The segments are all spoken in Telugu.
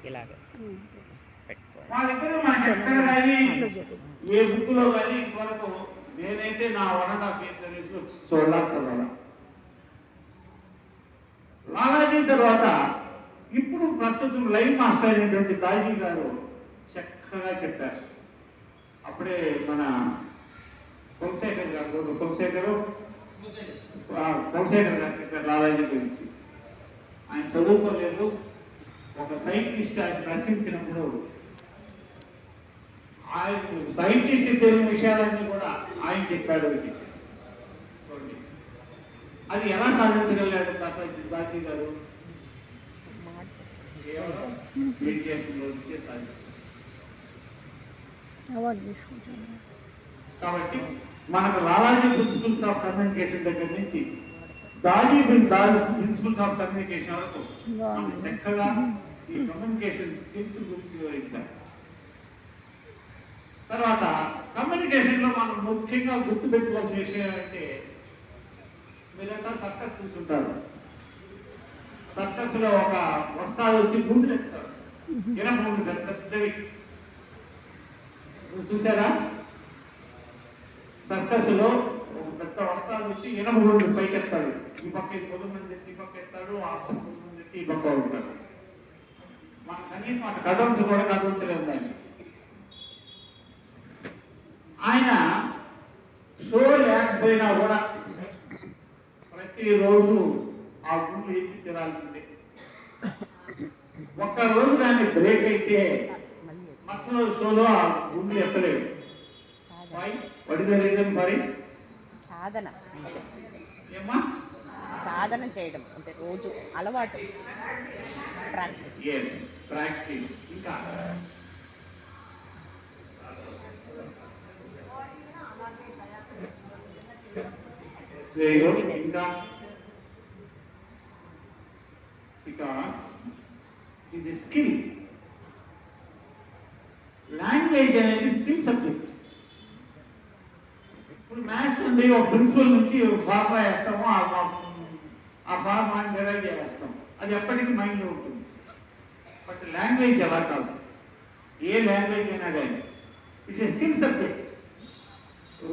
ఇలాగే వాళ్ళిద్దరూ మనకి ఎక్కడ కానీ ఏ బుక్లో కానీ ఇంతవరకు నేనైతే నా 1.5 years సర్వీస్లో చదవాలా. లాలాజీ తర్వాత ఇప్పుడు ప్రస్తుతం లైవ్ మాస్టర్ అయినటువంటి దాజీ గారు చక్కగా చెప్పారు. అప్పుడే మన కులశేఖర్ గారు చెప్పారు లాలాజీ గురించి. ఆయన చదువుకోలేదు. ఒక సైంటిస్ట్ ఆయన ప్రశ్నించినప్పుడు ఆయన సైంటిస్ట్ తెలియని విషయాలన్నీ కూడా ఆయన చెప్పాడు. అది ఎలా సాధించగలిగాడు దాజీ గారు? కేవలం మెడిటేషన్లో నుంచే సాధించారు. కాబట్టి మనకు లాలాజీ ప్రిన్సిపల్స్ ఆఫ్ కమ్యూనికేషన్ దగ్గర నుంచి దాజీ ప్రిన్సిపల్స్ ఆఫ్ కమ్యూనికేషన్ వరకు చక్కగా ఈ కమ్యూనికేషన్ స్కిల్స్ గురించి వివరించారు. తర్వాత కమ్యూనికేషన్ లో మనం ముఖ్యంగా గుర్తుపెట్టుకోవాల్సిన విషయం ఏంటంటే, మీరంతా సర్కస్ చూస్తుంటారు. సర్కస్ లో ఒక వస్తాలు వచ్చి గుండెలు ఎత్తారు, ఇనపగుండు పెద్దవి. చూసారా? సర్కస్ లో ఒక పెద్ద వస్తాలు వచ్చి ఇనపగుండు పైకి ఎత్తాడు. ఈ పక్క పొద్దు మంది ఎత్తి ఈ పక్క ఎత్తాడు, ఆ పక్క మంది ఎత్తి ఈ పక్క ఉంటాడు. మనం కనీసం అటు కదలించలేదు దాన్ని. ఆయన షో లేకపోయినా కూడా ప్రతిరోజు ఆ గుండు ఎత్తి తినాల్సిందే. ఒక్కరోజు దాన్ని బ్రేక్ అయితే మసలు షోలో ఆ గుండు ఎత్తలేదు. సాధన ఏమా? సాధన చేయడం అంటే రోజు అలవాటు, ప్రాక్టీస్. ఇంకా because it is a skill. Language అనేది స్కిల్ సబ్జెక్ట్. ఇప్పుడు మ్యాథ్స్ ఉంది, ఒక ప్రిన్సిపల్ నుంచి ఫార్ములా వేస్తాము, ఆ ఫార్ములాని డిరైవ్ చేస్తాం, అది ఎప్పటికీ మైండ్లో ఉంటుంది. బట్ లాంగ్వేజ్ అలా కాదు. ఏ లాంగ్వేజ్ అయినా కానీ ఇట్స్ ఏ స్కిల్ సబ్జెక్ట్.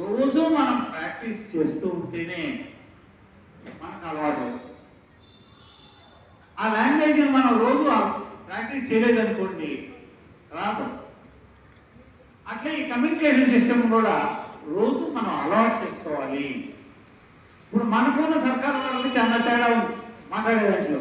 రోజు మనం ప్రాక్టీస్ చేస్తూ ఉంటేనే మనకు అలవాటు. ఆ లాంగ్వేజ్ని మనం రోజు ప్రాక్టీస్ చేయలేదనుకోండి రాదు. అట్లా ఈ కమ్యూనికేషన్ సిస్టమ్ కూడా రోజు మనం అలవాటు చేసుకోవాలి. ఇప్పుడు మనకున్న సర్కారు వాళ్ళకి చాలా తేడా ఉంది మాట్లాడే దాంట్లో.